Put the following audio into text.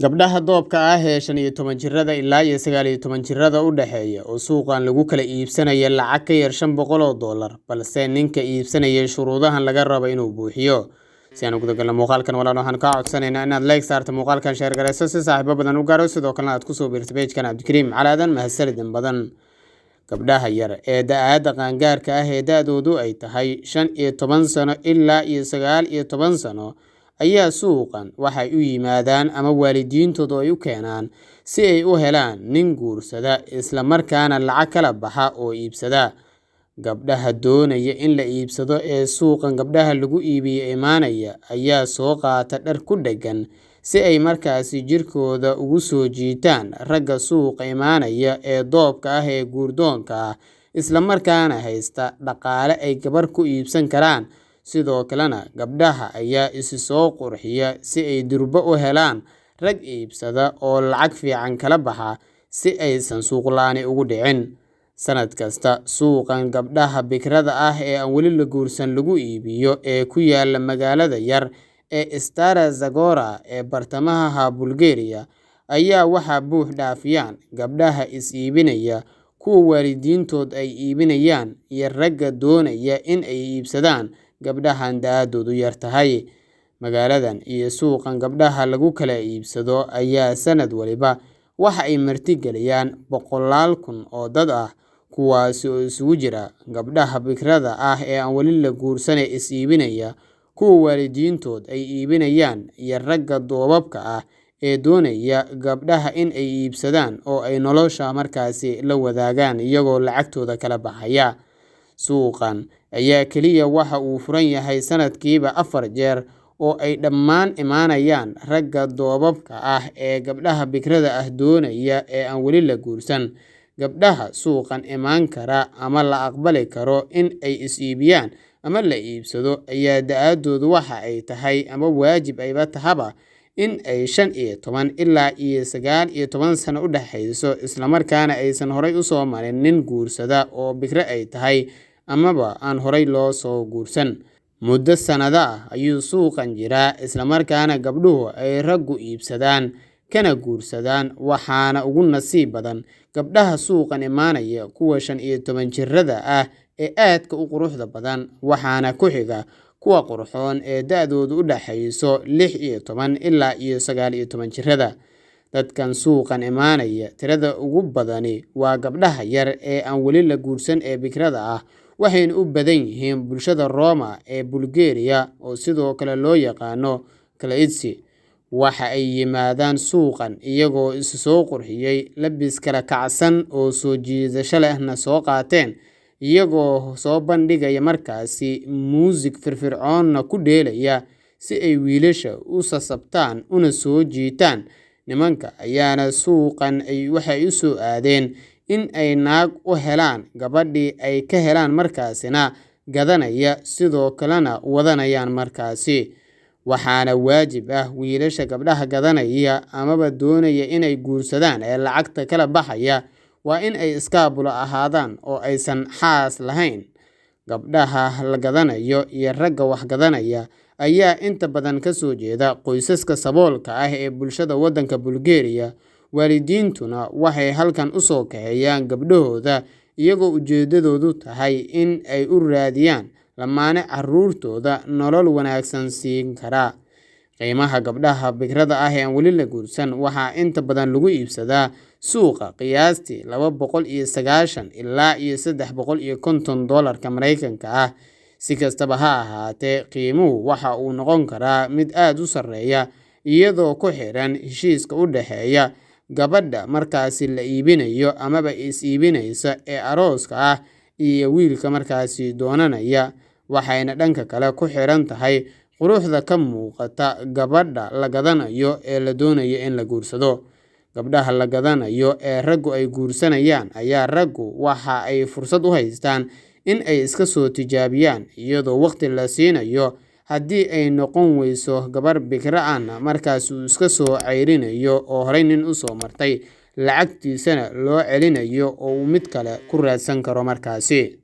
Gabdhaha doobka ah ee 15 jirada ilaa 19 jirada u dhaxeeya oo suuqan lagu kala iibsanayo lacag ka yar $500, balse ninka iibsanaya shuruudahan laga rabo inuu buuxiyo. Si aan ugu dagalno muuqaalkan walaal waxaan ka codsanaynaa inaad like saarto muuqaalkan share gareyso si saaxiibo badan u gaaro sidoo kalena aad ku soo biirto page-kan Cabdikariim Calaadan mahadsanidin badan. Gabdhaha yar ee da'da qaangaarka ah ee da'doodu ay tahay 15 sano ilaa 19 sano ayaa suuqan waxay u yimaadaan ama waalidiintoodu ay u keenaan si ay u helaan nin guursada isla markaana lacag kala baxa oo iibsada. Gabdhaha doonaya in la iibsado ee suuqan gabdhaha lagu iibiyo imaanaya ayaa soo qaata dhar ku dheggan si ay markaasi jirkooda ugu soo jiitaan ragga suuqa imaanaya ee doobka ah ee guurdoonka ah isla markaana haysta dhaqaale ay gabar ku iibsan karaan. Sidoo kalena gabdhaha ayaa isi soo qurxiya si ay durba u helaan rag iibsada oo lacag fiican kala baxa si aysan suuq la'aan ugu dhicin. Sanad kasta suuqan gabdhaha bikrada ah ee aan weli la guursan lagu iibiyo ee ku yaala magaalada yar ee Stara Zagora ee bartamaha Bulgaria ayaa waxaa buux dhaafiyaan gabdhaha is iibinaya, kuwa waalidiintood ay iibinayaan iyo ragga doonaya in ay iibsadaan gabdhahan da'doodu yar tahay. Magaaladan iyo suuqan gabdhaha lagu kala iibsado ayaa sanad waliba waxa ay martigeliyaan boqolaal kun oo dad ah kuwaasi oo isugu jira gabdhaha bikrada ah ee aan weli la guursan ee is iibinaya, kuwa waalidiintood ay iibinayaan iyo ragga doobabka ah ee doonaya gabdhaha in ay iibsadaan oo ay nolosha markaasi la wadaagaan iyagoo lacagtooda kala baxaya. Suuqan ayaa kaliya waxa uu furan yahay sanadkiiba 4 jeer oo ay dhammaan imaanayaan ragga doobabka ah ee gabdhaha bikrada ah doonaya ee aan weli la guursan. Gabdhaha suuqan imaan kara ama la aqbali karo in ay is iibiyaan ama la iibsado ayaa da'doodu waxa ay tahay ama waajib ayba tahaba in ay 15 ilaa 19 sano u dhaxayso isla markaana aysan horay u soo marin nin guursada oo bikra ay tahay amaba aan horay loo soo guursan. Muddo sanado ah ayuu suuqan jiraa isla markaana gabdhuhu ay raggu iibsadaan kana guursadaan waxaana ugu nasiib badan gabdhaha suuqan imaanaya kuwa 15 jirada ah ee aadka u quruxda badan waxaana ku xiga kuwa qurxoon ee da'doodu u dhaxayso 16 ilaa 19 jirada. Dadkan suuqan imaanaya tirada ugu badani waa gabdhaha yar ee aan weli la guursan ee bikrada ah waxayna u badan yihiin bulshada Roma ee Bulgaria oo sidoo kale loo yaqaano Klaitsi. Waxa ay yimaadaan suuqan iyagoo is soo qurxiyay labis kala kacsan oo soo jiidasho lehna soo qaateen iyagoo soo bandhigaya markaasi muusig firfircoonna ku dheelaya si ay wiilasha u sasabtaan una soo jiitaan. Nimanka ayaana suuqan waxay u soo aadeen in ay naag u helaan gabadhii ay ka helaan markaasina gadanaya sidoo kalena wadanayaan markaasi. Waxaana waajib ah wiilasha gabdhaha gadanaya amaba doonaya inay guursadaan ee lacagta kala baxaya waa in ay iskaabulo ahaadaan oo aysan xaas lahayn. Gabdhaha la gadanayo iyo ragga wax gadanaya ayaa inta badan ka soo jeeda qoysaska saboolka ah ee bulshada waddanka Bulgaria. Waalidiintuna waxay halkan u soo kaxeeyaan gabdhahooda iyagoo ujeedadoodu tahay in ay u raadiyaan lamaane carruurtooda nolol wanaagsan siin kara. Qiimaha gabdhaha bikrada ah ee aan weli la guursan waxaa inta badan lagu iibsadaa suuqa qiyaastii $290 ilaa $350 Mareykanka ah. Si kastaba ha ahaatee qiimuhu waxa uu noqon karaa mid aad u sarreeya iyadoo ku xiran heshiiska u dhaxeeya gabadha markaasi la iibinayo amaba is iibinaysa ee arooska ah iyo wiilka markaasi doonanaya. Waxayna dhanka kale ku xiran tahay quruxda ka muuqata gabadha la gadanayo ee la doonayo in la guursado. Gabdhaha la gadanayo ee raggu ay guursanayaan ayaa raggu waxa ay fursad u haystaan in ay iska soo tijaabiyaan iyadoo waqti la siinayo. Haddii ay noqon weyso gabar bikra ahna markaas uu iska soo ceyrinayo oo horay nin u soo martay lacagtiisana loo celinayo oo uu mid kale ku raadsan karo markaasi.